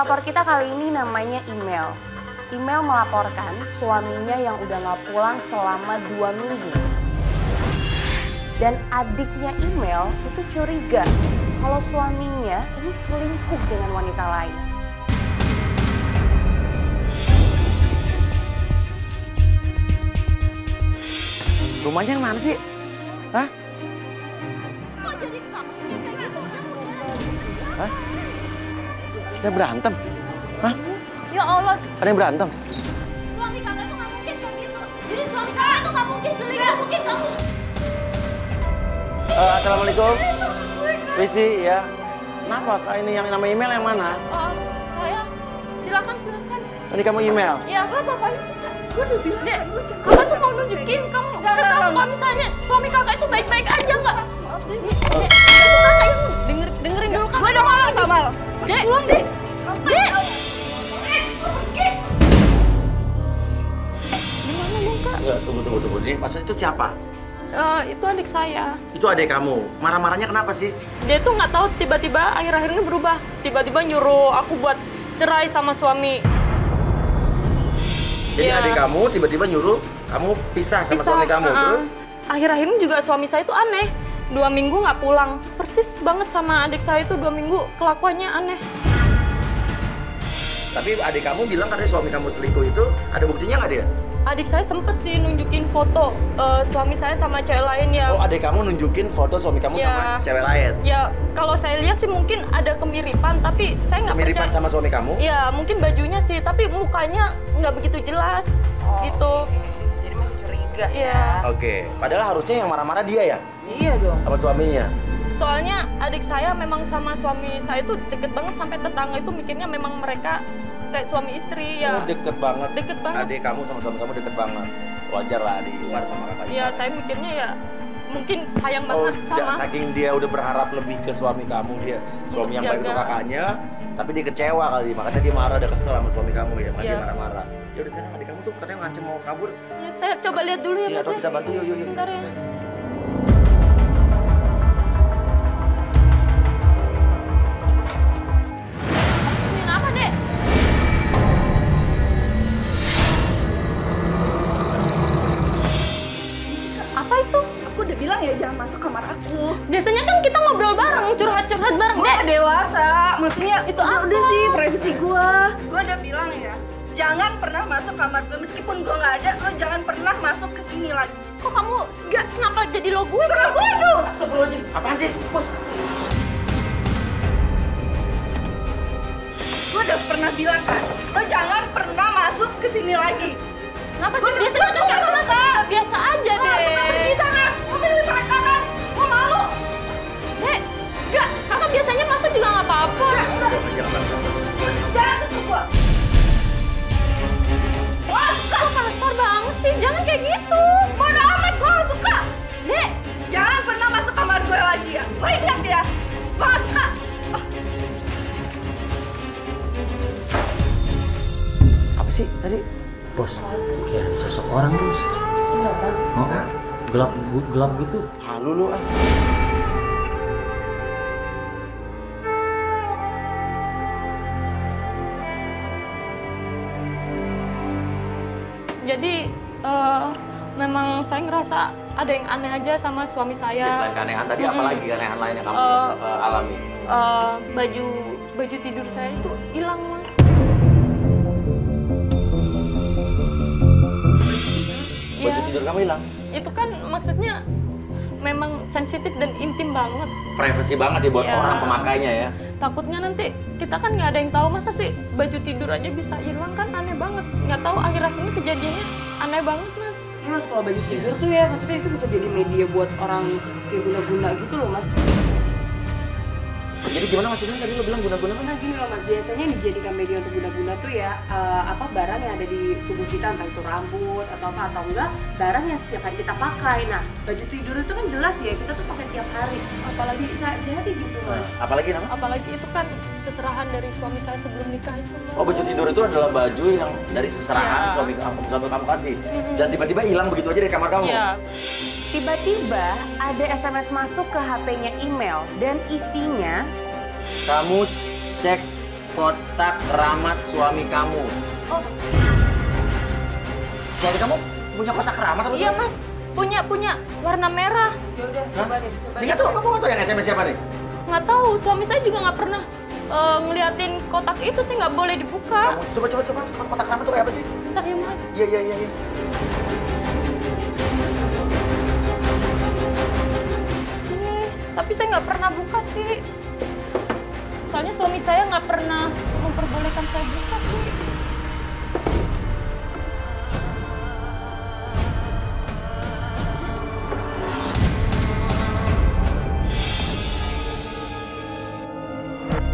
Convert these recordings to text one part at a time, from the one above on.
Pelapor kita kali ini namanya Email. Email melaporkan suaminya yang udah gak pulang selama 2 minggu. Dan adiknya Email itu curiga kalau suaminya ini selingkuh dengan wanita lain. Rumahnya yang mana sih? Hah? Kok jadi kamu kayak gitu? Hah? Ada berantem? Hah? Ya Allah, Ada yang berantem? suami kakak tuh nggak mungkin kayak gitu. Jadi suami kakak tuh nggak mungkin selingkuh, mungkin kamu. Assalamualaikum. Risi ya. Kenapa kak ini yang nama email yang mana? Saya, silakan. Tadi kamu email? Ya, apa-apain sih kak? Gue udah bilang, Dek, kakak tuh mau nunjukin kamu kalau misalnya suami kakak itu baik-baik aja nggak? Itu kakak yang dengerin dulu kakak. Gue udah ngomong sama lo. Dek, pulang deh. Dek. Gimana dong kak? Enggak, tunggu. Ini maksudnya itu siapa? Itu adik saya. Itu adik kamu. Marah-marahnya kenapa sih? Dia tuh nggak tahu tiba-tiba akhir-akhir ini berubah. Tiba-tiba nyuruh aku buat cerai sama suami. Jadi Iya. adik kamu tiba-tiba nyuruh kamu pisah sama suami kamu. Terus? Akhir-akhir ini juga suami saya tuh aneh. 2 minggu nggak pulang. Persis banget sama adik saya itu 2 minggu kelakuannya aneh. Tapi adik kamu bilang katanya suami kamu selingkuh itu ada buktinya nggak dia? Adik saya sempet sih nunjukin foto suami saya sama cewek lain ya. Oh, adik kamu nunjukin foto suami kamu Ya. sama cewek lain? Ya, kalau saya lihat sih mungkin ada kemiripan, tapi saya nggak percaya. Kemiripan sama suami kamu? Ya, mungkin bajunya sih, tapi mukanya nggak begitu jelas, gitu. Jadi masih curiga Iya. Oke. Padahal harusnya yang marah-marah dia ya? Iya dong. Sama suaminya? Soalnya adik saya memang sama suami saya itu deket banget, sampai tetangga itu mikirnya memang mereka kayak suami istri ya. Oh, deket banget. Deket banget. Adik kamu sama suami kamu deket banget. Wajar lah adik luar sama kakaknya. Ya, saya mikirnya ya mungkin sayang Oh, banget sama. saking dia udah berharap lebih ke suami kamu, dia suami yang baik jaga. untuk kakaknya, tapi dia kecewa kali, makanya dia marah, udah kesel sama suami kamu ya, makanya Iya. dia marah-marah. Ya udah sana, adik kamu tuh katanya ngancem mau kabur. Ya, saya coba lihat dulu ya, Iya, Mas. atau ya. kita bantu, yuk. Bentar ya. Ini apa, Dek? Apa itu? Aku udah bilang ya jangan masuk kamar aku. Biasanya kan kita ngobrol bareng, curhat-curhat bareng, Gue Dek. dewasa, maksudnya Itu udah, apa? udah sih privasi gue. Gue udah bilang ya, jangan pernah masuk kamar gue meskipun gue nggak ada. Lo jangan pernah masuk ke sini lagi. Kok kamu enggak kenapa jadi lo gue? Serah gue dong. Apaan sih? Bos. Gue udah pernah bilang kan, lo jangan pernah masuk ke sini lagi. Kenapa sih? Gua udah Biasanya kan bilang, kita gua masuk biasa aja, Lo Dek. suka pergi sana, lo milih mereka kan? Gue malu. Dek, Enggak, kakak biasanya masuk juga nggak apa-apa. jangan sentuh gue. Wah, Kok kasar banget sih? Jangan kayak gitu. bodo amat, gue gak suka. Dek, Jangan pernah masuk kamar gue lagi ya. Lo ingat ya, gue gak suka. Apa sih tadi? Bos, kayak ada sosok orang, Bos. Kenapa? Oh, gelap gitu. Halu lu ah. jadi memang saya ngerasa ada yang aneh aja sama suami saya. Ya, selain keanehan tadi, apa lagi keanehan lain yang kamu alami? Baju tidur saya itu hilang, Mas. Baju Iya, tidur kamu hilang? itu kan maksudnya memang sensitif dan intim banget. Privasi banget ya buat Ya. orang pemakainya ya. Takutnya nanti kita kan nggak ada yang tahu, masa sih baju tidur aja bisa hilang, kan aneh banget. Nggak tahu akhir-akhir ini kejadiannya aneh banget, Mas. Iya Mas, kalau baju tidur tuh ya maksudnya itu bisa jadi media buat orang kayak guna-guna gitu loh Mas. Jadi gimana maksudnya tadi lo bilang guna-guna kan? Nah gini loh Mas, biasanya yang dijadikan media untuk guna-guna tuh ya apa barang yang ada di tubuh kita, entah itu rambut atau apa atau enggak barang yang setiap hari kita pakai. Nah baju tidur itu kan jelas ya kita tuh pakai tiap hari, apalagi bisa jadi gitu Mas. Apalagi nama? Apalagi itu kan seserahan dari suami saya sebelum nikah itu. Mas. Oh, baju tidur itu adalah baju yang dari seserahan Iya. suami kamu kasih. Dan tiba-tiba hilang begitu aja dari kamar kamu. Iya. Tiba-tiba ada SMS masuk ke HP-nya Email dan isinya Kamu cek kotak keramat suami kamu. Oh, Suami kamu punya kotak keramat apa? iya Mas. Punya warna merah. Ya udah, coba deh, coba Ini deh. kamu nggak tahu yang SMS siapa nih? Nggak tahu, suami saya juga nggak pernah ngeliatin kotak itu sih, nggak boleh dibuka. Kamu coba kotak keramat itu kayak apa sih? Bentar ya Mas. Iya. Ini, tapi saya nggak pernah buka sih. Soalnya suami saya nggak pernah memperbolehkan saya buka sih.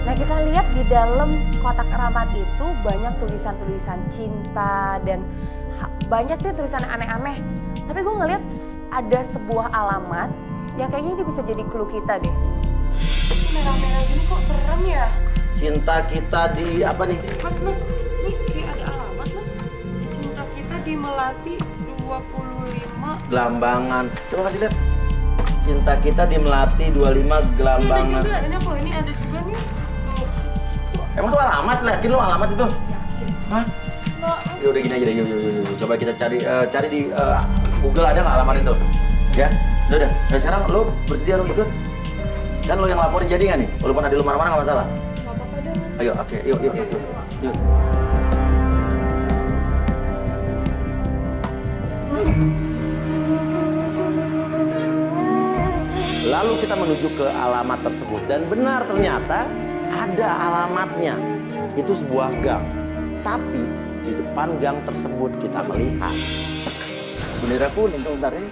Nah, kita lihat di dalam kotak keramat itu banyak tulisan-tulisan cinta dan banyak deh tulisan aneh-aneh. Tapi gue ngeliat ada sebuah alamat yang kayaknya ini bisa jadi clue kita deh. Merah-merah gini kok serem ya? Cinta kita di apa nih? Mas, ini kayak ada alamat mas. Cinta kita di Melati 25. Gelambangan. Coba kasih lihat. Cinta kita di Melati 25 Gelambangan. Ini ada juga, ini kalau ini ada juga nih. Emang tuh alamat lah, yakin lo alamat itu? Hah? Nggak, Ya udah gini aja deh, yuk. Coba kita cari di Google ada nggak alamat itu? Ya, udah. Nah, sekarang lo bersedia lo ikut? Kan lo yang laporin jadi nggak nih? Walaupun ada lo marah-marah nggak masalah. nggak apa-apa deh Mas. Ayo, oke, yuk, let's go. Yuk. Lalu kita menuju ke alamat tersebut dan benar ternyata ada alamatnya. Itu sebuah gang. Tapi di depan gang tersebut kita melihat bendera kuning. Bentar ini.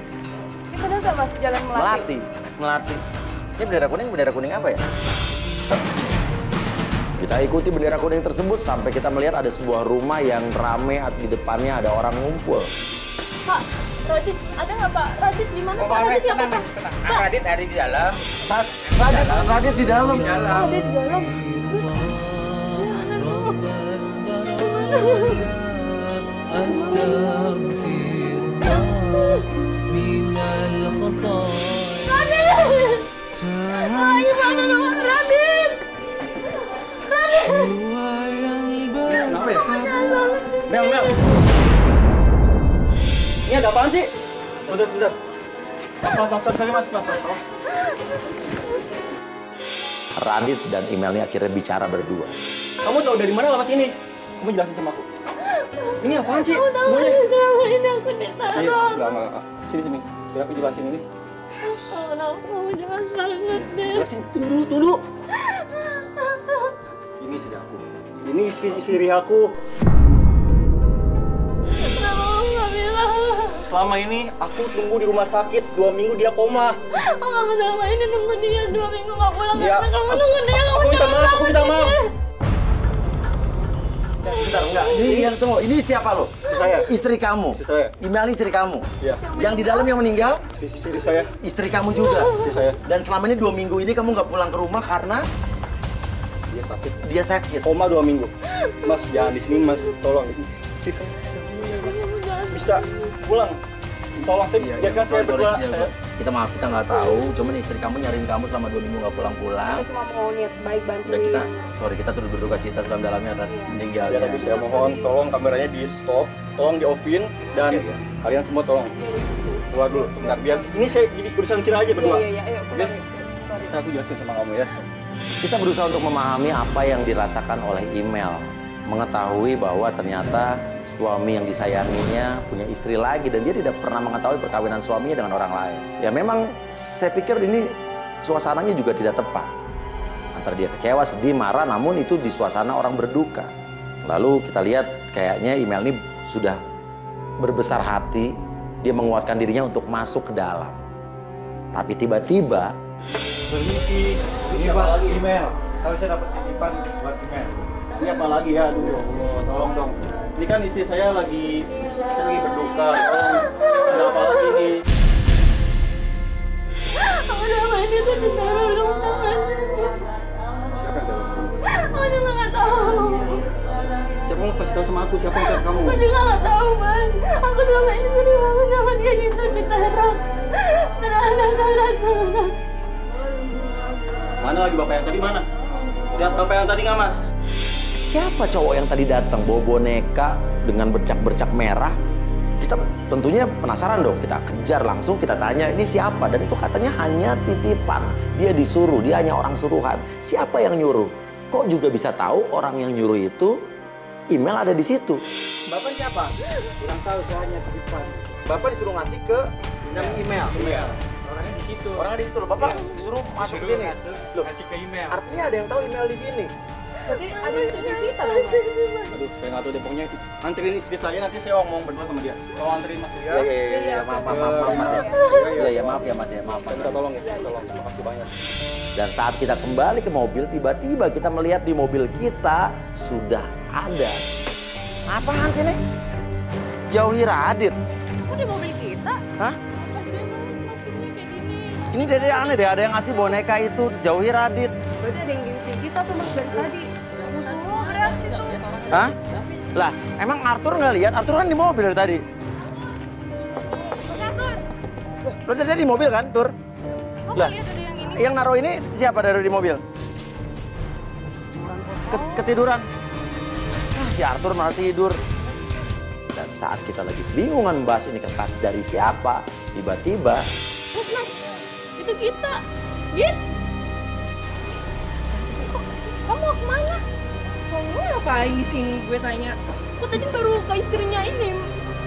Ini benar nggak mas jalan Melati? Melati. Ini bendera kuning apa ya? Kita ikuti bendera kuning tersebut sampai kita melihat ada sebuah rumah yang rame, di depannya ada orang ngumpul. Pak, Radit, ada nggak Pak? Radit di mana? Pak, Radit apa Pak? Pak, Radit ada di dalam. Radit di dalam. Radit di dalam. Terus, gimana dong? Radit! Ah, gimana dong, Radit? Radit! Kenapa ya? Mel. Ini ada apaan sih? Sebentar. Sorry mas. Radit dan emailnya akhirnya bicara berdua. Kamu tahu dari mana alamat ini? Kamu jelasin sama aku. Ini apaan sih? Aku tahu Semuanya. selama ini aku Iya, ditaruh. enggak. Sini. Biar aku jelasin ini. Kamu jangan banget deh. Jelasin, tunggu dulu. Ini istri aku. Ini istri aku. Kenapa kamu nggak bilang? Selama ini aku tunggu di rumah sakit 2 minggu dia koma. Kamu selama ini nunggu dia 2 minggu nggak pulang Ya, karena kamu nunggu dia. Kamu aku minta jangan maaf, aku minta banget maaf. deh. Bentar, enggak. Ini yang tunggu. Ini siapa lo? Istri saya. Istri kamu. Istri saya. Email istri kamu. Iya. Yang di dalam yang meninggal Istri saya. istri kamu juga. Istri saya. Dan selama ini 2 minggu ini kamu nggak pulang ke rumah karena Dia sakit. dia sakit. Koma 2 minggu. Mas jangan di sini mas, tolong. Istri saya. Bisa pulang. Tolong saya, biarkan saya berdua. Kita maaf, kita nggak tahu. Cuman istri kamu nyariin kamu selama 2 minggu nggak pulang-pulang. Kita cuma mau niat baik bantuin. Udah kita turut berduka cita sedalam-dalamnya atas Ya, meninggalnya. tapi saya mohon, tolong kameranya di stop, tolong di offin, dan Oke. kalian semua tolong keluar dulu sebentar. Biar ini saya jadi urusan kita aja berdua. Iya, ayo keluar. Oke? Kita aku jelasin sama kamu ya. Kita berusaha untuk memahami apa yang dirasakan oleh email. Mengetahui bahwa ternyata suami yang disayanginya punya istri lagi dan dia tidak pernah mengetahui perkawinan suaminya dengan orang lain. Ya memang saya pikir ini suasananya juga tidak tepat. Antara dia kecewa, sedih, marah, namun itu di suasana orang berduka. Lalu kita lihat kayaknya email ini sudah berbesar hati, dia menguatkan dirinya untuk masuk ke dalam. Tapi tiba-tiba Permisi, ini Pak, email. Kalau saya dapat titipan buat email. Ini apa lagi ya? Aduh, ya Allah, tolong dong. Ini kan istri saya lagi berduka. Tolong, ada apa lagi nih? Kamu selama ini tuh ditaruh dong tangannya. Siapa yang telepon? Aku juga nggak tahu. Siapa mau kasih tahu sama aku? Siapa yang telepon kamu? Aku juga nggak tahu, Mas. Aku selama ini sering banget dapat kayak gitu ditaruh. Tenang. Mana lagi bapak yang tadi mana? Lihat bapak yang tadi nggak mas? siapa cowok yang tadi datang bawa boneka dengan bercak-bercak merah? Kita tentunya penasaran dong, kita kejar langsung, kita tanya ini siapa, dan itu katanya hanya titipan. Dia disuruh, dia hanya orang suruhan. Siapa yang nyuruh? Kok juga bisa tahu orang yang nyuruh itu email ada di situ? Bapak siapa? Kurang tahu, saya hanya titipan. Bapak disuruh ngasih ke email. Iya. Orangnya di situ. Orangnya di situ loh, Bapak disuruh masuk ke sini. Loh, Kasih ke email. artinya ada yang tahu email di sini. Berarti ada yang ikutin kita dong, Mas. Aduh, saya nggak tahu deh. Pokoknya anterin istri saya, nanti saya ngomong berdua sama dia. Tolong anterin Mas ya. Iya, maaf Mas ya. Iya, maaf ya Mas ya, maaf. Saya minta tolong ya, tolong. Terima kasih banyak. Dan saat kita kembali ke mobil, tiba-tiba kita melihat di mobil kita sudah ada. Apaan sih nih? Jauhi Radit. Kok di mobil kita? Hah? Apa sih Mas? Maksudnya kayak gini? Ini dede aneh deh, ada yang ngasih boneka itu, jauhi Radit. Berarti ada yang ngikutin kita tuh Mas dari tadi. Musuh berarti tuh. Hah? Lah, emang Arthur nggak lihat? Arthur kan di mobil dari tadi. Lo tadi di mobil kan, Tur? Kok Lah, nggak lihat ada yang ini? yang naruh ini siapa dari di mobil? Ketiduran. Ah, si Arthur malah tidur. Dan saat kita lagi bingungan membahas ini kertas dari siapa, tiba-tiba Mas, itu kita. Git. Kok kamu mau kemana? Kamu ngapain di sini? Gue tanya. Kok tadi baru ke istrinya ini,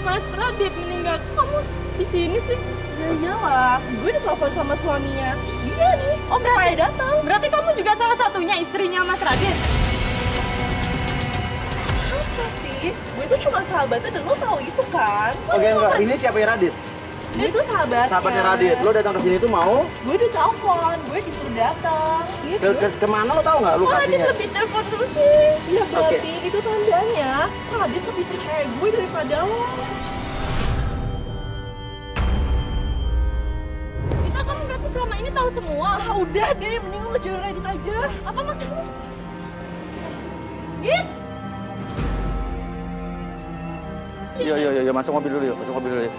Mas Radit meninggal. Kok kamu di sini sih? Ya iyalah, gue ditelepon sama suaminya. Dia nih, Oh, supaya datang. Berarti kamu juga salah satunya istrinya Mas Radit? Apa sih? Gue tuh cuma sahabatnya dan lo tahu itu kan? oke enggak, ini siapa yang Radit? Dia tuh sahabatnya. Sahabatnya Radit. Lo datang ke sini tuh mau Gue udah telepon, gue disuruh datang. Iya, kemana lo tahu nggak Kok Radit lokasinya? lebih telepon dulu sih? Iya berarti itu tandanya Radit lebih percaya gue daripada lo. Bisa kamu berarti selama ini tahu semua? Ah udah deh, mending lo jual Radit aja. Apa maksudmu? Git? Yo, masuk mobil dulu yuk, masuk mobil dulu yuk.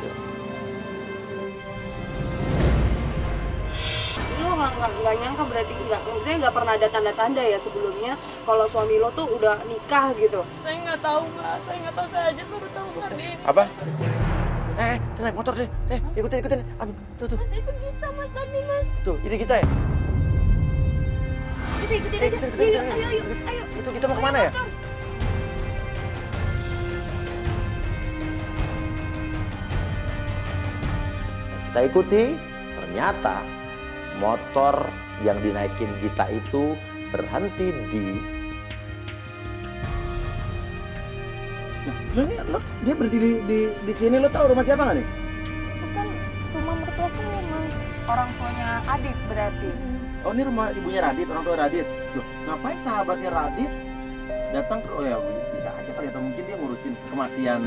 Lo nggak nyangka berarti maksudnya nggak pernah ada tanda-tanda ya sebelumnya kalau suami lo tuh udah nikah gitu. Saya nggak tahu, Mbak. Saya nggak tahu, saya aja baru tahu Radit. Apa? Naik motor deh. Ikutin. Aduh, tuh. Mas, itu kita, Mas, tadi, Mas. Tuh, ini kita ya? Ikutin aja. Ayo. Itu kita mau kemana ya? Kita ikuti, ternyata motor yang dinaikin Gita itu berhenti di... Dia berhenti di sini, lo tahu rumah siapa nggak nih? Itu kan rumah mertua saya, Mas. Orang tuanya Adit berarti. Oh, ini rumah ibunya Radit, orang tua Radit. Loh, ngapain sahabatnya Radit datang ke... Oh ya, bisa aja kali, atau mungkin dia ngurusin kematian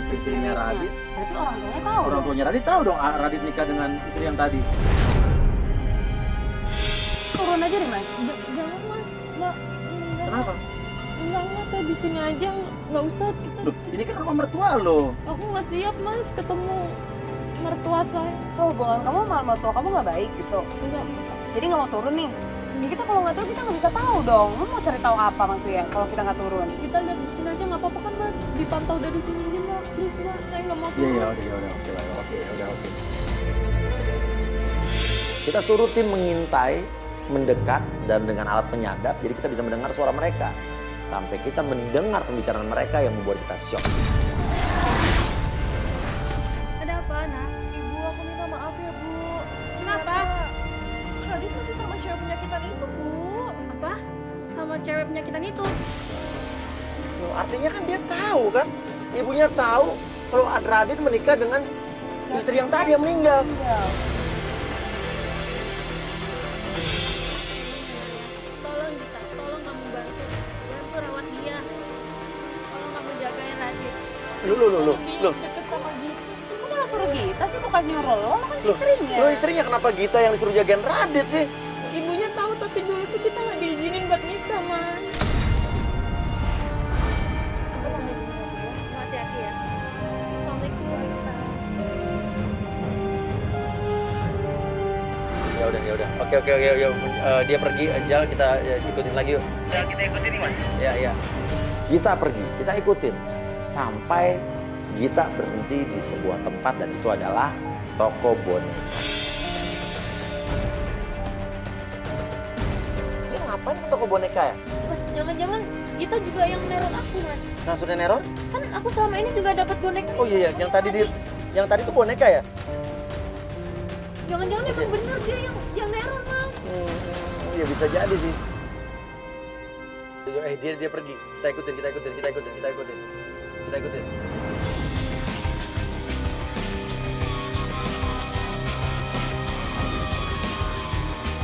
istri-istrinya Radit. Berarti orang tuanya tahu. Orang tuanya Radit tahu dong Radit nikah dengan istri yang tadi. Turun aja deh Mas. Jangan, Mas. Mbak, enggak. Kenapa? Enggak, Mas. Saya di sini aja. Nggak usah. Kita Loh, ini kan rumah mertua lo. Aku nggak siap, Mas, ketemu mertua saya. Tuh hubungan kamu sama mertua kamu nggak baik gitu. Enggak. Jadi nggak mau turun nih. Ya kita kalau nggak turun kita nggak bisa tahu dong. Lo mau cari tahu apa maksudnya kalau kita nggak turun? Kita lihat di sini aja nggak apa-apa kan, Mas? Dipantau dari sini aja, Mbak. Please, Mbak. Saya nggak mau turun. Iya, oke. Kita suruh tim mengintai, mendekat, dan dengan alat penyadap, jadi kita bisa mendengar suara mereka. Sampai kita mendengar pembicaraan mereka yang membuat kita shock. Ada apa, Nak? Ibu, aku minta maaf ya Bu. Kenapa? Radit masih sama cewek penyakitan itu Bu. Apa? Sama cewek penyakitan itu? Loh, artinya kan dia tahu kan? Ibunya tahu kalau Radit menikah dengan istri yang tadi yang meninggal. Tolong, Gita. Tolong kamu bantu. Bantu rawat dia. Tolong kamu jagain Radit. Loh. Deket sama Gita. Kamu malah suruh kita sih bukan nyuruh lo kan istrinya. Lo istrinya kenapa Gita yang disuruh jagain Radit sih? Ibunya tahu, tapi dulu tuh kita nggak diizinin buat nikah, Mas. Hati-hati ya. Assalamualaikum. Ya udah. Oke. Dia pergi, Jal, kita ikutin lagi yuk. Ya kita ikutin nih Mas. Ya. Gita pergi, kita ikutin. Sampai Gita berhenti di sebuah tempat dan itu adalah toko boneka. Ini ngapain ke toko boneka ya? Mas, jangan-jangan Gita juga yang neror aku, Mas. Maksudnya neror? Kan aku selama ini juga dapat boneka. Oh iya, yang tadi tuh boneka ya? Jangan-jangan emang bener dia yang neror, Mas. Ya bisa jadi sih. Dia pergi. Kita ikutin.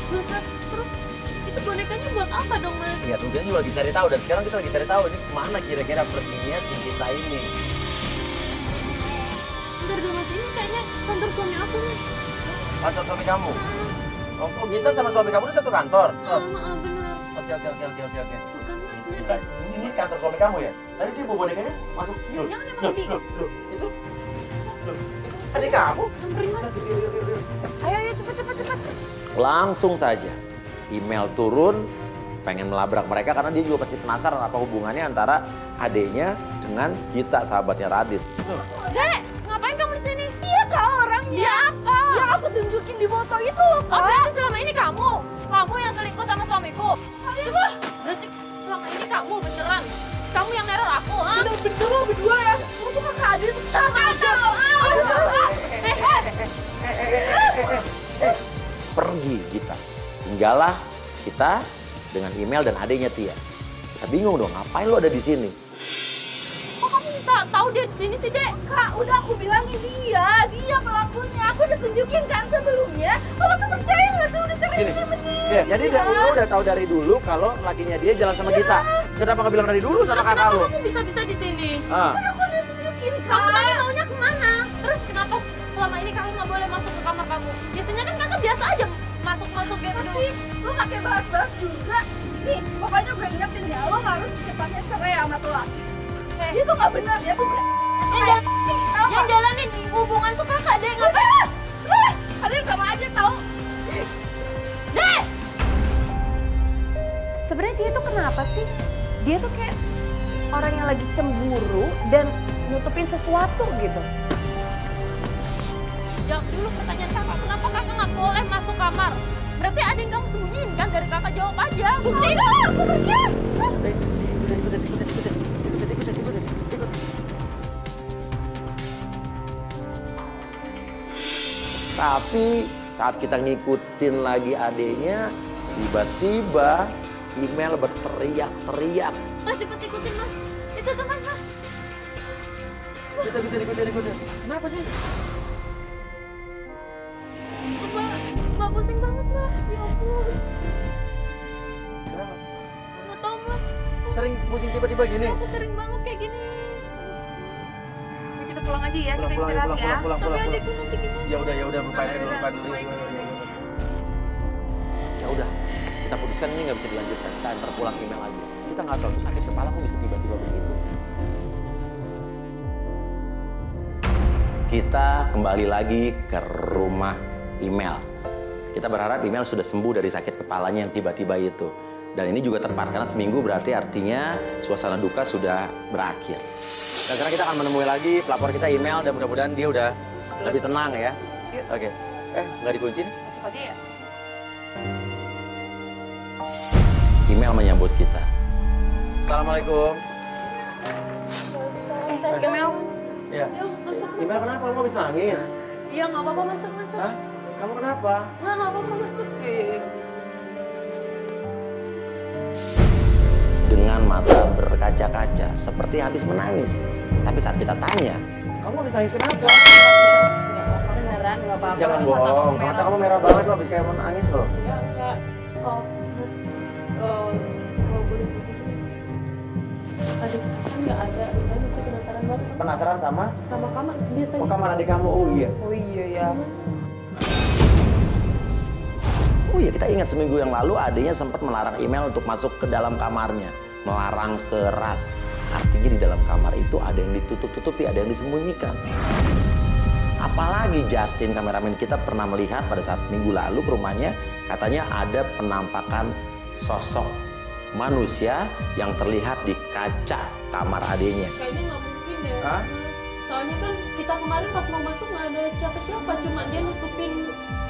Mas, terus itu bonekanya buat apa dong, Mas? Ya tujuan juga lagi cari tahu dan sekarang kita lagi cari tahu ini kemana kira-kira perginya si Gita ini. Bentar dong, Mas, ini kayaknya kantor suami aku, Mas. Kantor suami kamu? Oh, Gita sama suami kamu itu satu kantor? Oh. Benar. Oke. Tuh kan, Mas, Gita, ini kantor suami kamu ya? Tadi dia bawa bonekanya masuk. Jangan emang di... Itu? Adik kamu? Samperin, Mas. Ayo, cepet. Langsung saja email turun, pengen melabrak mereka karena dia juga pasti penasaran apa hubungannya antara adiknya dengan Gita, sahabatnya Radit. Dek, ngapain kamu di sini? Iya kak orangnya. Ya apa? Yang aku tunjukin di foto itu loh Oh, kak. berarti selama ini kamu yang selingkuh sama suamiku. Terus berarti selama ini kamu beneran yang neror aku, ha? Bener lo berdua ya. Lu tuh kakak adik sama aja. Pergi Gita. Tinggallah kita dengan email dan adiknya Tia. Kita bingung dong, ngapain lo ada di sini? Kok kamu bisa tahu dia di sini sih, Dek? Kak, udah aku bilangin dia pelakunya. Aku udah tunjukin kan sebelumnya. Kamu tuh percaya nggak sih udah ceritain sama dia? Ya, jadi lo udah tahu dari dulu kalau lakinya dia jalan sama Gita. Kenapa nggak bilang dari dulu sama kakak Kenapa lo? kamu bisa-bisa di sini? Ah. Kan aku udah tunjukin Kamu tadi kak. maunya kemana? Terus kenapa selama ini kakak nggak boleh masuk ke kamar kamu? Biasanya kan kakak biasa aja masuk gitu. Sih, lu pakai bahas-bahas juga. Nih, pokoknya gue ingetin ya, lo harus secepatnya cerai sama tuh laki. Dia tuh nggak benar, dia tuh Yang jalanin hubungan tuh kakak, Dek. Ngapain? Kalian sama aja tahu. Dek! Sebenarnya dia tuh kenapa sih? Dia tuh kayak orang yang lagi cemburu dan nutupin sesuatu gitu. Jawab dulu pertanyaan kakak, kenapa kakak nggak boleh masuk kamar? Berarti ada yang kamu sembunyiin kan dari kakak, jawab aja. Buktiin. Aku pergi. Tapi saat kita ngikutin lagi adiknya, tiba-tiba email berteriak-teriak. Mas, cepet ikutin, Mas. Itu tuh, Mas. Ikutin. Kenapa sih? Mbak pusing banget, Mbak. Ya ampun. Kenapa? Nggak tahu, Mas. Sering pusing tiba-tiba gini? Aku sering banget kayak gini. Kita pulang aja ya, kita istirahat ya. Tapi adikku nanti gimana? Ya udah lupain dulu. Ya udah, kita putuskan ini nggak bisa dilanjutkan. Kita antar pulang email aja. Kita nggak tahu tuh sakit kepala kok bisa tiba-tiba begitu. Kita kembali lagi ke rumah email. Kita berharap email sudah sembuh dari sakit kepalanya yang tiba-tiba itu. Dan ini juga tepat karena seminggu berarti artinya suasana duka sudah berakhir. Dan sekarang kita akan menemui lagi pelapor kita email dan mudah-mudahan dia udah lebih tenang ya. Oke. Nggak dikunci nih? Masuk aja ya. Email menyambut kita. Assalamualaikum. Email. Ya. Email kenapa? Kamu habis nangis? Iya, nggak apa-apa, masuk. Hah? Kamu kenapa? Nggak apa-apa, masuk. Dengan mata berkaca-kaca, seperti habis menangis. Tapi saat kita tanya, kamu habis nangis kenapa? Beneran nggak apa-apa. Jangan Ini bohong, mata mata kamu merah banget lo habis kayak mau nangis lo. Enggak. Oh, Mas. Kalau boleh begitu. Adik saya nggak ada. Saya masih penasaran banget Penasaran sama? sama kamar. Biasanya. Oh, kamar adik kamu, oh iya. Oh iya ya. Oh iya, kita ingat seminggu yang lalu adiknya sempat melarang email untuk masuk ke dalam kamarnya. Melarang keras. Artinya di dalam kamar itu ada yang ditutup-tutupi, ada yang disembunyikan. Apalagi Justin, kameramen kita, pernah melihat pada saat minggu lalu ke rumahnya, katanya ada penampakan sosok manusia yang terlihat di kaca kamar adiknya. Kayaknya nggak mungkin deh. Hah? Soalnya kan kita kemarin pas mau masuk nggak ada siapa-siapa, cuma dia nutupin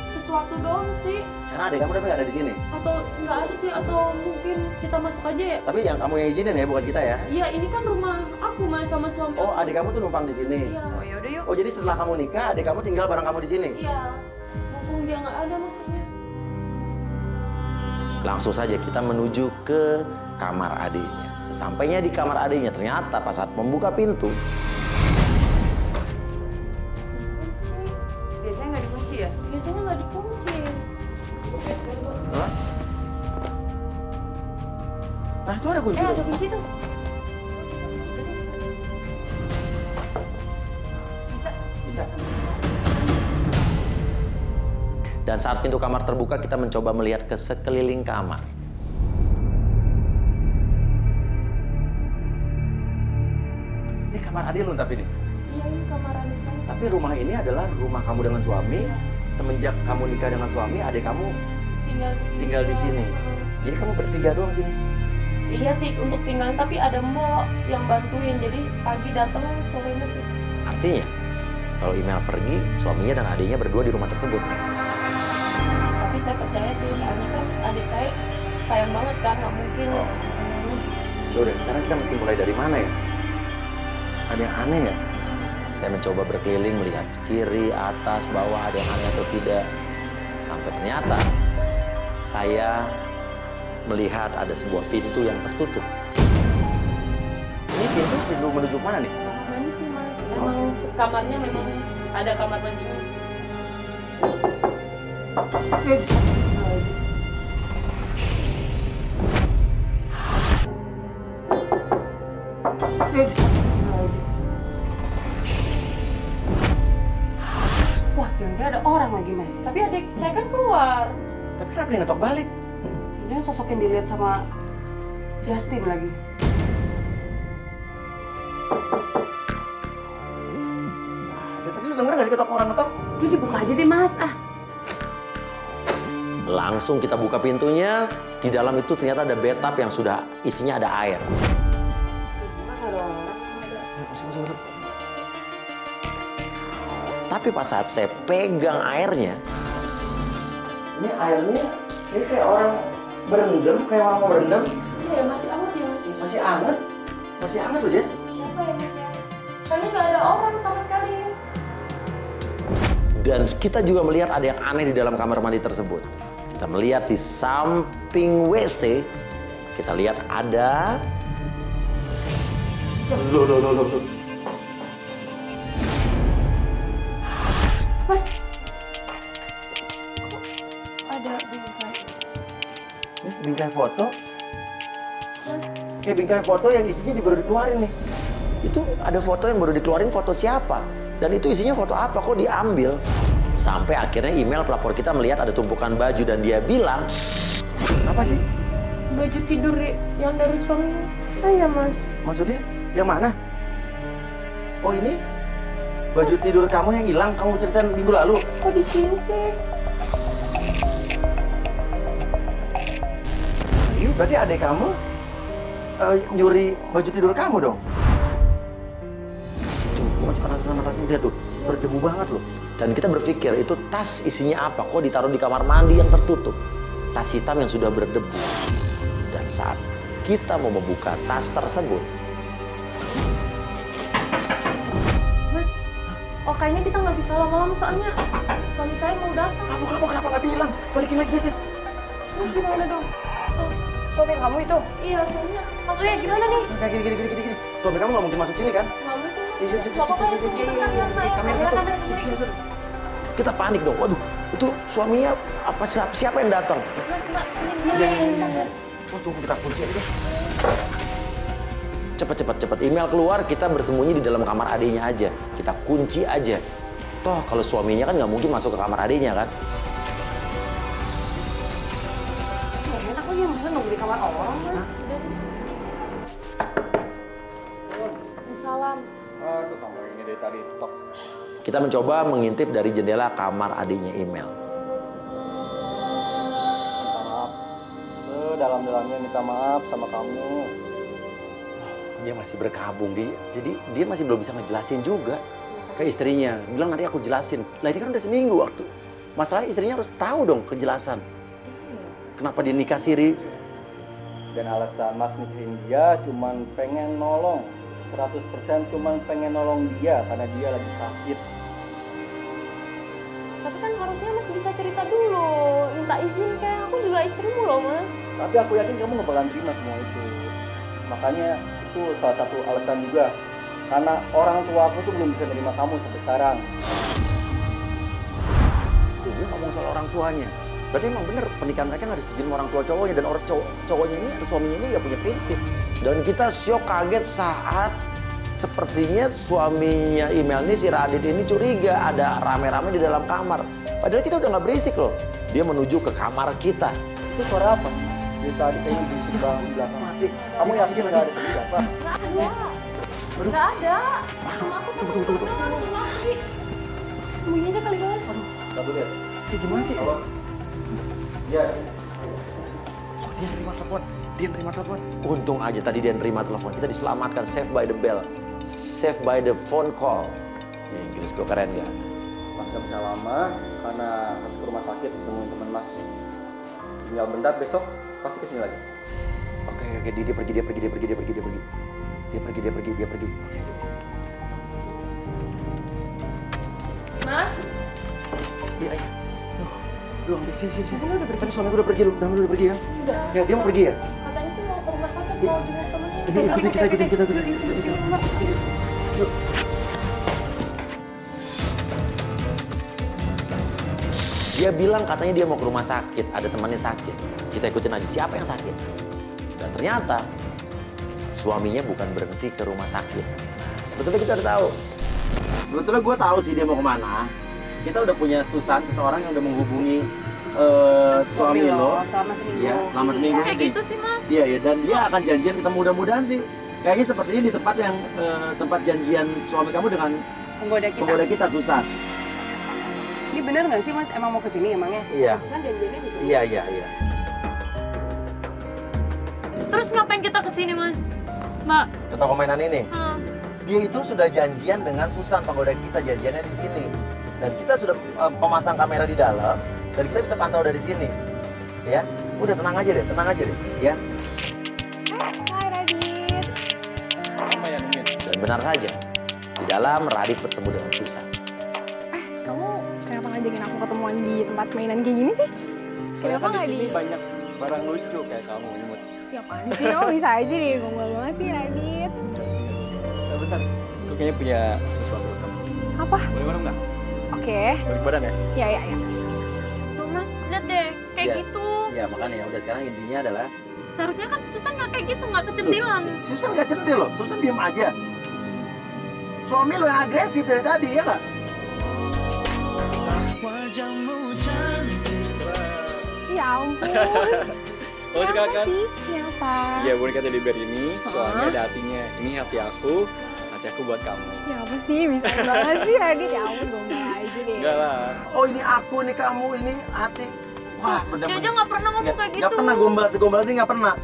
sesuatu doang sih. Sana adik kamu tapi nggak ada di sini. Atau nggak ada sih, atau mungkin kita masuk aja ya. Tapi yang kamu yang izinin ya, bukan kita ya. Iya, ini kan rumah aku Mas sama suami Oh, aku. adik kamu tuh numpang di sini. Iya. Oh ya udah yuk. Oh, jadi setelah kamu nikah, adik kamu tinggal bareng kamu di sini. Iya. Mumpung dia nggak ada maksudnya. Langsung saja kita menuju ke kamar adiknya. Sesampainya di kamar adiknya, ternyata pas saat membuka pintu, Biasanya nggak dikunci ya? Biasanya nggak dikunci. Hah? Nah, itu ada kunci. Ada kunci tuh. Bisa. Dan saat pintu kamar terbuka, kita mencoba melihat ke sekeliling kamar. Ini kamar adik lu tapi ini. Iya, ini kamar adik saya. Tapi rumah ini adalah rumah kamu dengan suami. Iya. Semenjak kamu nikah dengan suami, adik kamu Tinggal di sini. Jadi kamu bertiga doang sini. Iya sih untuk tinggal, tapi ada mbok yang bantuin. Jadi pagi datang, sorenya pulang. Artinya, kalau email pergi, suaminya dan adiknya berdua di rumah tersebut. Tapi saya percaya sih, soalnya kan adik saya sayang banget kan, nggak mungkin. Oh. Udah, sekarang kita mesti mulai dari mana ya? Ada yang aneh ya? Saya mencoba berkeliling melihat kiri, atas, bawah, ada yang aneh atau tidak. Sampai ternyata saya melihat ada sebuah pintu yang tertutup. Ini pintu menuju mana nih? Kamar mandi sih Mas, emang kamarnya memang ada kamar mandinya. Wah, jangan-jangan ada orang lagi, Mas. Tapi adik saya kan keluar. Tapi kenapa dia ngetok balik? Ini sosok yang dilihat sama Justin lagi. Tadi lu denger gak sih ketok orang ngetok? Udah dibuka aja deh, Mas. Ah, Langsung kita buka pintunya. Di dalam itu ternyata ada bathtub yang sudah isinya ada air. dibuka nggak ada orang. Masuk. Tapi pas saat saya pegang airnya, ini airnya ini kayak orang berendam, kayak orang mau berendam. Iya, masih awet ya Mas. Masih hangat loh, Jess. Siapa ya Mas ya? Soalnya nggak ada orang sama sekali. Dan kita juga melihat ada yang aneh di dalam kamar mandi tersebut. Kita melihat di samping WC, kita lihat ada... Loh. Mas, kok ada bingkai? Ini bingkai foto. Kayak bingkai foto yang isinya baru dikeluarin nih. Itu ada foto yang baru dikeluarin, foto siapa? Dan itu isinya foto apa? Kok diambil? Sampai akhirnya email pelapor kita melihat ada tumpukan baju dan dia bilang, apa sih? Baju tidur yang dari suami saya Mas. Maksudnya? Yang mana? Oh ini? Baju tidur kamu yang hilang kamu ceritain minggu lalu? Kok di sini sih? Ini berarti adik kamu nyuri baju tidur kamu dong? Cuma masih penasaran sama tasnya, dia tuh berdebu banget loh. Dan kita berpikir itu tas isinya apa? Kok ditaruh di kamar mandi yang tertutup? Tas hitam yang sudah berdebu. Dan saat kita mau membuka tas tersebut, Mas, oh kayaknya kita nggak bisa lama-lama soalnya suami saya mau datang. kamu kenapa nggak bilang? Balikin lagi, Sis. Terus gimana dong? Oh, suami kamu itu? Iya, soalnya maksudnya gimana nih? Nah, gini. Suami kamu nggak mungkin masuk sini kan? Nggak mungkin Mas. Iya, Nggak apa-apa ya, Kamera satu. Kita panik dong. Waduh, itu suaminya apa siapa yang datang? Mas, Mbak, sini. Oh, tunggu kita kunci aja. Cepet. Email keluar, kita bersembunyi di dalam kamar adiknya aja. Kita kunci aja. Toh kalau suaminya kan nggak mungkin masuk ke kamar adiknya kan? Nggak enak kok yang bisa nunggu di kamar orang, Mas. Salam. Aduh, kamu ini dari tadi tok. Kita mencoba mengintip dari jendela kamar adiknya email. Minta maaf. dalam-dalamnya minta maaf sama kamu. Dia masih berkabung, jadi dia masih belum bisa ngejelasin juga ke istrinya. Bilang nanti aku jelasin. Lah ini kan udah seminggu waktu. Masalahnya istrinya harus tahu dong kejelasan. Kenapa dia nikah siri? Dan alasan Mas nikahin dia cuman pengen nolong. 100% cuman pengen nolong dia karena dia lagi sakit. Tapi kan harusnya Mas bisa cerita dulu, minta izin kayak aku juga istrimu loh Mas. Tapi aku yakin kamu nggak bakalan terima semua itu. Makanya itu salah satu alasan juga. Karena orang tua aku tuh belum bisa menerima kamu sampai sekarang. Tuh, dia ngomong soal orang tuanya. Berarti emang bener pernikahan mereka nggak disetujui sama orang tua cowoknya. Dan orang cowoknya ini, suaminya ini nggak punya prinsip. Dan kita syok kaget saat sepertinya suaminya email ini, si Radit ini curiga ada rame-rame di dalam kamar. Padahal kita udah nggak berisik loh. Dia menuju ke kamar kita. Itu suara apa? Dia tadi kayaknya berisik banget di belakang. Kamu yakin nggak ada siapa? Nggak ada. Sama aku tunggu. Sembunyi aja kali Mas. Satu lihat. Gimana sih? Iya. Dia nerima telepon. Untung aja tadi dia nerima telepon. Kita diselamatkan, save by the bell. Save by the phone call. Ya, Inggris gue keren ya. Mas nggak bisa lama karena harus ke rumah sakit temuin teman Mas. Tinggal bentar besok pasti kesini lagi. Oke, dia pergi. Oke. Mas, Iya. Lu ambil sini. Tapi suami gue udah pergi, udah pergi ya? udah. Ya, dia mau pergi ya? Katanya sih mau ke rumah sakit mau jenguk temennya. Kita ikutin. Yuk. Dia bilang katanya dia mau ke rumah sakit, ada temannya sakit. Kita ikutin aja siapa yang sakit. Dan ternyata suaminya bukan berhenti ke rumah sakit. Sebetulnya kita udah tahu. Sebetulnya gue tahu sih dia mau kemana. Kita udah punya Susan, seseorang yang udah menghubungi suami lo. Selama seminggu. Ya, selama seminggu. Kayak gitu sih Mas. Iya, dan dia akan janjian ketemu mudah-mudahan sih. Kayaknya sepertinya di tempat yang tempat janjian suami kamu dengan penggoda kita, Susan. Ini bener nggak sih Mas? Emang mau kesini emangnya? Iya. Kan janjiannya gitu. Iya. Terus ngapain kita kesini Mas? Mbak. Ke toko mainan ini. Dia itu sudah janjian dengan Susan, penggoda kita, janjiannya di sini. Dan kita sudah pemasang kamera di dalam, dan kita bisa pantau dari sini. Ya, udah tenang aja deh, ya. Hai Radit. Lama ya nungguin. Dan benar saja, di dalam Radit bertemu dengan Susan. Kamu kenapa ngajakin aku ketemuan di tempat mainan kayak gini sih? Soalnya Kenapa kan di nggak sini di- banyak barang lucu kayak kamu imut. Ya apaan sih, kamu bisa aja deh, gombal banget sih Radit. Bentar, aku kayaknya punya sesuatu buat kamu. Apa? Boleh bareng nggak? Oke, Balik badan ya? ya. Tuh Mas, lihat deh, kayak Iya. gitu. Ya makanya udah sekarang intinya adalah Seharusnya kan Susan nggak kayak gitu, nggak kecantilan. Susan gak centil loh, Susan diem aja. Suami lo yang agresif dari tadi, ya nggak? Ya ampun. Oh, suka kan? sih? Siapa? Iya, boneka teddy bear ini soalnya ada hatinya. Ini hati aku buat kamu. Ya apa sih, bisa banget sih Radit. Ya ampun, gombal aja deh. Enggak lah. Oh ini aku, ini kamu, ini hati. Wah Dia bener-bener. aja nggak pernah ngomong kayak gitu. Nggak pernah gombal, segombal ini nggak pernah.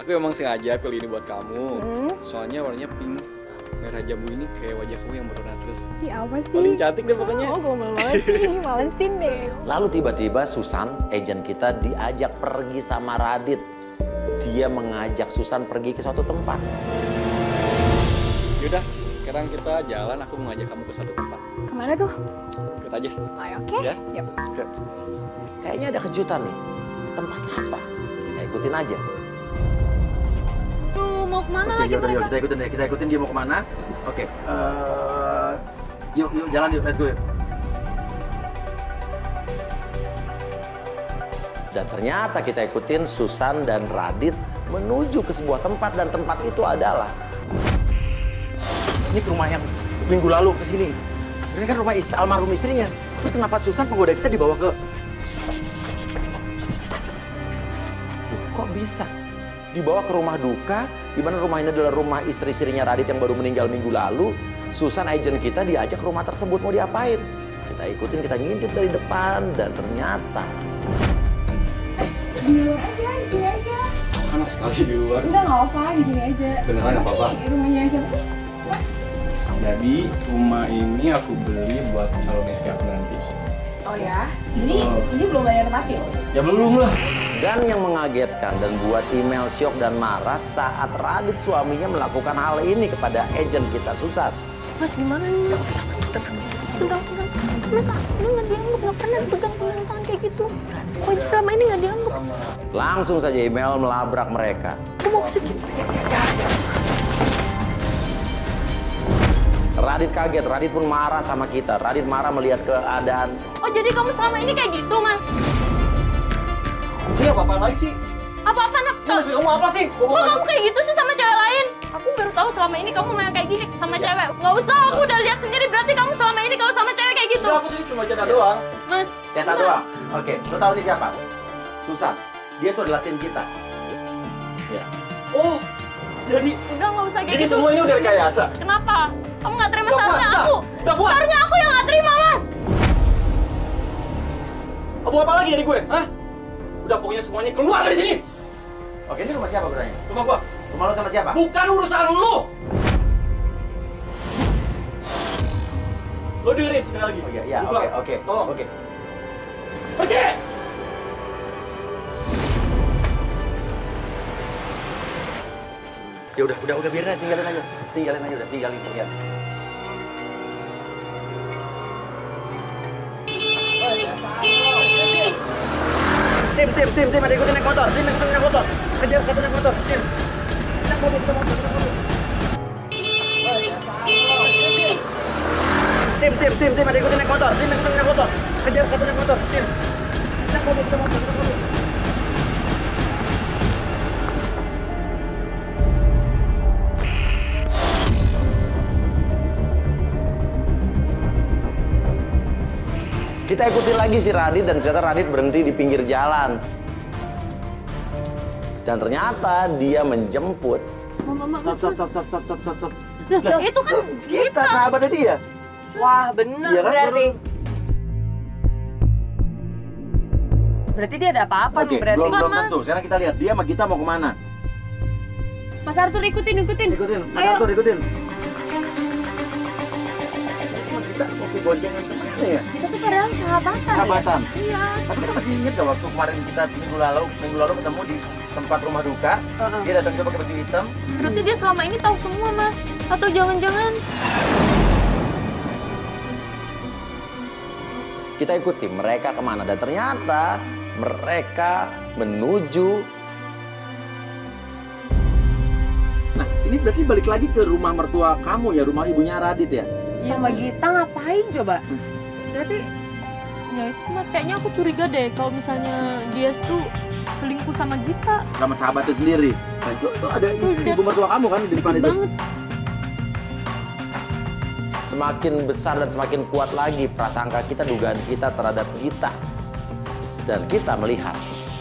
Aku emang sengaja pilih ini buat kamu. Hmm? Soalnya warnanya pink. Merah jambu ini kayak wajah kamu yang berwarna terus. Ya apa sih? Paling cantik deh pokoknya. Oh, gombal banget sih, malesin deh. Lalu tiba-tiba Susan, agent kita diajak pergi sama Radit. Dia mengajak Susan pergi ke suatu tempat. Yaudah, sekarang kita jalan. Aku mau ngajak kamu ke suatu tempat. Kemana tuh? Ikut aja. Ayo, oke. Ya? Yap. Kayaknya ada kejutan nih. Tempat apa? Kita ikutin aja. Duh, mau kemana Oke, lagi yaudah, mereka? yuk, kita ikutin dia mau kemana. Oke, yuk jalan yuk, let's go yuk. Dan ternyata kita ikutin Susan dan Radit menuju ke sebuah tempat, dan tempat itu adalah ini rumah yang minggu lalu kesini. Ini kan rumah almarhum istrinya. Terus kenapa Susan penggoda kita dibawa ke? Loh, kok bisa? Dibawa ke rumah duka, di mana rumah ini adalah rumah istri-istrinya Radit yang baru meninggal minggu lalu. Susan, agent kita, diajak ke rumah tersebut, mau diapain? Kita ikutin, kita ngintip dari depan, dan ternyata Di luar aja, di sini aja. panas sekali di luar. Enggak apa-apa, di sini aja. Beneran nggak apa-apa? Ini rumahnya siapa sih? Mas. Jadi rumah ini aku beli buat calon istri aku nanti. Oh ya, ini belum bayar tempatnya loh. Ya belum lah. Dan yang mengagetkan dan buat email syok dan marah saat Radit suaminya melakukan hal ini kepada agen kita, Susan. Mas gimana nih mas? Pegang. Mas aku nggak dianggap, nggak pernah pegang tangan kayak gitu. Kok selama ini nggak dianggap? Langsung saja email melabrak mereka. Aku mau kesini. Radit kaget, Radit pun marah sama kita. Radit marah melihat keadaan. Oh jadi kamu selama ini kayak gitu mas? Ini apa lagi sih? Apa-apa nak? Ini maksud kamu apa sih? Kok kamu kayak gitu sih sama cewek lain? Aku baru tahu selama ini kamu main kayak gini sama cewek. Nggak usah, aku udah lihat sendiri. Berarti kamu selama ini kalau sama cewek kayak gitu. Udah, aku tadi cuma canda doang. Mas, Cetak doang. Oke, lo tahu ini siapa? Susan. Dia tuh adalah tim kita. Ya. Oh, jadi udah nggak usah kayak jadi gitu. semua ini udah rekayasa. Kenapa? Kamu nggak terima Udah puas, seharusnya dah. aku. Udah puas. Seharusnya aku yang nggak terima mas. Mau apa lagi dari gue? Hah? Udah pokoknya semuanya keluar dari sini. Oke, ini rumah siapa bertanya? Rumah gua. Rumah lo sama siapa? Bukan urusan lu. Lo dengerin sekali lagi. Oh, iya, Lu keluar. oke. Tolong. Oke. Pergi. Ya udah biarin aja, tinggalin aja. Tinggalin. Tim, ada ikutin naik motor. Tim, ikutin naik motor. Kejar satu naik motor. Tim. Naik mobil, kita motor. Tim, ada ikutin naik motor. Tim, ikutin naik motor. Kejar satu naik motor. Tim. Naik mobil, kita motor. Kita ikuti lagi si Radit dan ternyata Radit berhenti di pinggir jalan. Dan ternyata dia menjemput. Stop. Itu kan Kita sahabatnya dia. Wah, bener Iya kan? berarti. Berarti dia ada apa-apa nih berarti. belum tentu. Sekarang kita lihat dia sama kita mau kemana. Mas Arthur ikutin. Ikutin, Mas Ayo. Arthur ikutin. Sama kita mau ke boncengan kemana ya? Kita tuh padahal sahabatan. Sahabatan. Iya. Tapi kita masih ingat gak waktu kemarin kita minggu lalu ketemu di tempat rumah duka. Dia datang juga pakai baju hitam. berarti dia selama ini tahu semua mas. Atau jangan-jangan Kita ikuti mereka kemana dan ternyata mereka menuju. Nah, ini berarti balik lagi ke rumah mertua kamu ya, rumah ibunya Radit ya? Sama Gita ngapain coba? berarti ya itu mas kayaknya aku curiga deh kalau misalnya dia tuh selingkuh sama Gita. Sama sahabatnya sendiri. Nah, itu ada ibu mertua kamu kan di depan itu. Banget. Semakin besar dan semakin kuat lagi prasangka kita, dugaan kita terhadap Gita. Dan kita melihat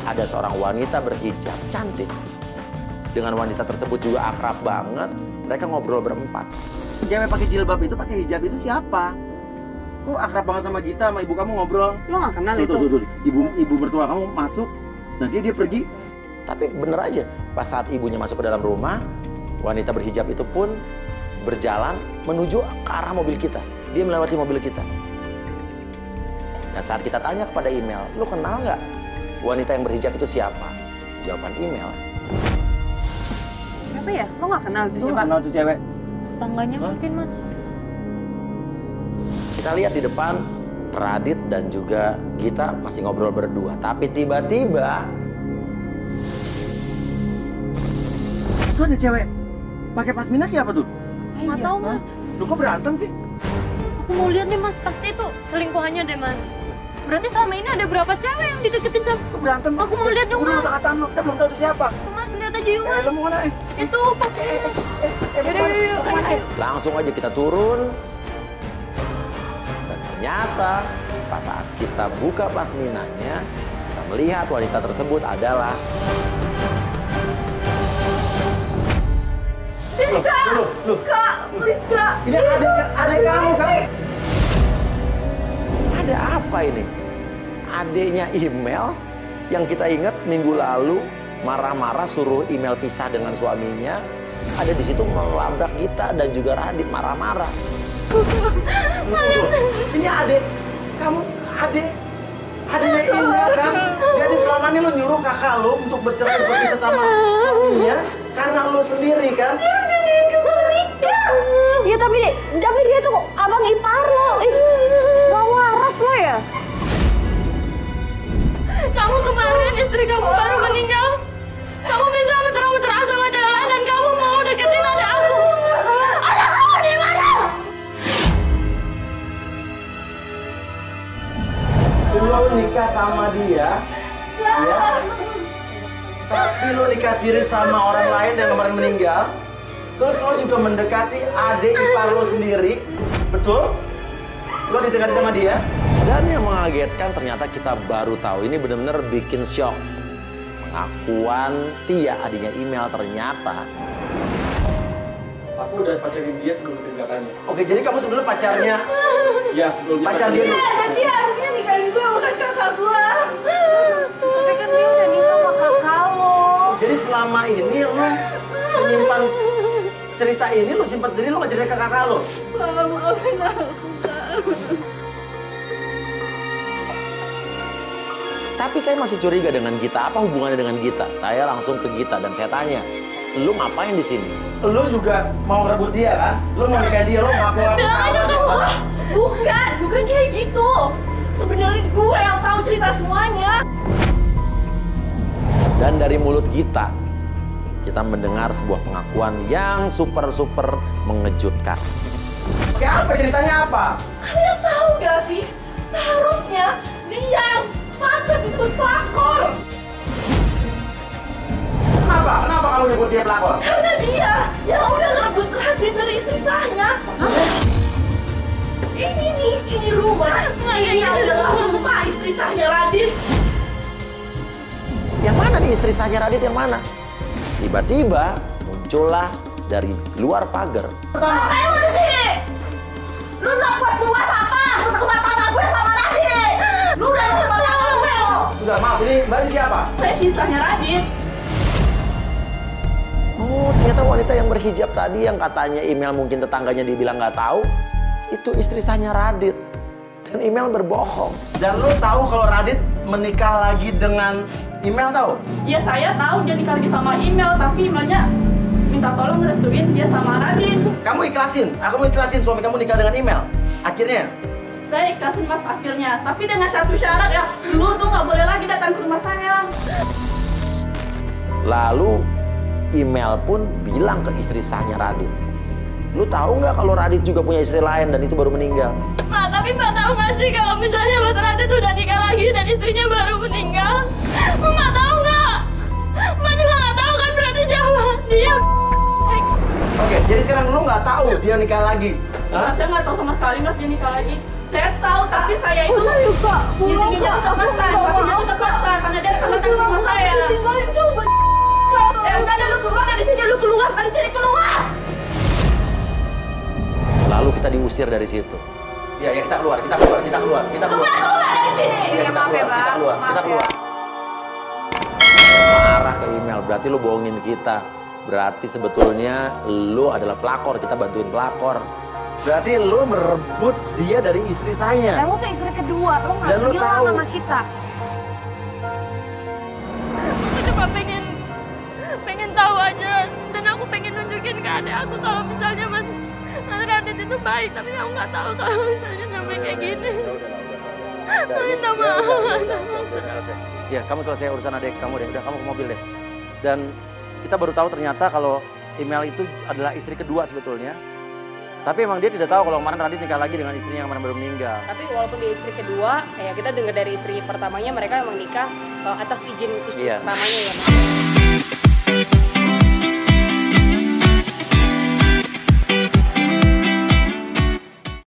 ada seorang wanita berhijab cantik. Dengan wanita tersebut juga akrab banget. Mereka ngobrol berempat. Cewek pakai jilbab itu, pakai hijab itu siapa? Kok akrab banget sama Gita, sama ibu kamu ngobrol? Lo gak kenal itu? Tuh. Ibu mertua kamu masuk, nah dia pergi. Tapi bener aja, pas saat ibunya masuk ke dalam rumah, wanita berhijab itu pun berjalan menuju ke arah mobil kita. Dia melewati mobil kita. Dan saat kita tanya kepada email, lo kenal nggak wanita yang berhijab itu siapa? Jawaban email, Siapa ya? Lo gak kenal itu lo siapa? kenal tuh cewek. Tangganya mungkin mas. Kita lihat di depan, Radit dan juga Gita masih ngobrol berdua. Tapi tiba-tiba itu ada cewek pakai pasmina, siapa tuh? Nggak tahu mas. Lu kok berantem sih? Aku mau lihat deh mas. Pasti itu selingkuhannya deh mas. Berarti selama ini ada berapa cewek yang dideketin sama Kok berantem? Aku mau lihat dong, Udah Mas. kata lu, kita belum tahu itu siapa. mas? Lihat aja yuk mas. Lu mau mana? Itu pasti. Yaudah. Langsung aja kita turun. Dan ternyata pas saat kita buka pasminanya, kita melihat wanita tersebut adalah Kak, please Kak. ini adik kamu kan? Ada apa ini? Adiknya email yang kita ingat minggu lalu marah-marah suruh email pisah dengan suaminya. Ada di situ melabrak Gita dan juga Radit marah-marah. Ini adik, kamu adiknya Indah kan? Jadi selama ini lo nyuruh kakak lo untuk bercerai berpisah sama suaminya karena lo sendiri kan? Ya tapi dia tuh abang ipar lo. Gak waras lo ya. Kamu kemarin istri kamu baru meninggal. Kamu bisa mesra-mesra sama cewek lain dan kamu mau deketin adik aku. Adik kamu di mana? Lo nikah sama dia, ya? Tapi lo dikasirin sama orang lain yang kemarin meninggal. Terus lo juga mendekati adik ipar lo sendiri, betul? Lo didekati sama dia? Dan yang mengagetkan ternyata kita baru tahu, ini benar-benar bikin shock. Pengakuan Tia, adiknya email, ternyata. Aku udah pacarin dia sebelum tindakannya. Oke, jadi kamu sebenarnya pacarnya? Iya, sebelumnya. Pacar dia? Iya, dan dia harusnya nikahin gue, bukan kakak gue. Tapi kan dia udah nikah sama kakak lo. Jadi selama ini lo menyimpan cerita ini, lo simpan sendiri, lo nggak cerita ke kakak lo? Maafin aku, Kak. Tapi saya masih curiga dengan Gita. Apa hubungannya dengan Gita? Saya langsung ke Gita dan saya tanya, lu ngapain di sini? Lu juga mau rebut dia kan? Lu mau nikahin dia, lu ngaku-ngaku sahabat. Bukan kayak gitu. Sebenarnya gue yang tahu cerita semuanya. Dan dari mulut Gita, kita mendengar sebuah pengakuan yang super mengejutkan. Oke, apa ceritanya apa? Kalian tahu gak sih? Seharusnya dia yang pantas disebut pelakor. Kenapa kamu nyebut dia pelakor? Karena dia yang udah ngerebut Radit dari istri saya. Ini rumah. Ini adalah rumah istri saya Radit. Yang mana nih istri saya Radit, yang mana? Tiba-tiba muncullah dari luar pagar. Ngapain lu di sini? Lu gak buat luas apa? Lu rumah tangga gue sama Radit. Lu udah rumah tangga gue lo. Enggak, maaf, ini Mbak siapa? Saya kisahnya Radit. Oh, ternyata wanita yang berhijab tadi yang katanya email mungkin tetangganya dibilang nggak tahu, itu istri sahnya Radit. Dan email berbohong. Dan lu tahu kalau Radit menikah lagi dengan email, tahu? Ya saya tahu dia nikah lagi sama email, tapi emailnya minta tolong ngerestuin dia sama Radit. Kamu ikhlasin? Aku mau ikhlasin suami kamu nikah dengan email. Akhirnya? Saya ikhlasin mas akhirnya, tapi dengan satu syarat ya, lu tuh nggak boleh lagi datang ke rumah saya. Lalu email pun bilang ke istri sahnya Radit, lu tahu nggak kalau Radit juga punya istri lain dan itu baru meninggal? Mak, tapi Mbak tahu nggak sih kalau misalnya Mbak Radit udah nikah lagi dan istrinya baru meninggal? Mbak tahu nggak? Mbak juga nggak tahu kan berarti siapa dia? Oke, jadi sekarang lu nggak tahu dia nikah lagi? Hah? Saya nggak tahu sama sekali mas dia nikah lagi. Saya tahu, tapi saya itu izinnya itu terpaksa, pastinya itu terpaksa karena dia akan datang ke rumah saya. Tinggalin coba. Udah ada, lu keluar dari sini, lu keluar dari sini, keluar. Lalu kita diusir dari situ. Ya, kita keluar. Semua keluar dari sini. Ya, maaf ya, Bang. Kita keluar. Marah ke email, berarti lu bohongin kita. Berarti sebetulnya lu adalah pelakor, kita bantuin pelakor. Berarti lu merebut dia dari istri saya. Dan lu tuh istri kedua, lu Dan lu nggak bilang tahu. sama kita. Aku cuma pengen tahu aja, dan aku pengen nunjukin ke adik aku kalau misalnya Mas Radit itu baik, tapi aku nggak tahu kalau misalnya sampai kayak gini. Aku minta maaf. Ya, kamu selesai urusan adik kamu deh. Udah, kamu ke mobil deh. Dan kita baru tahu ternyata kalau email itu adalah istri kedua sebetulnya. Tapi emang dia tidak tahu kalau kemarin Radit nikah lagi dengan istrinya yang kemarin baru meninggal. Tapi walaupun dia istri kedua, kayak kita dengar dari istri pertamanya mereka emang nikah atas izin istri Iya. pertamanya ya.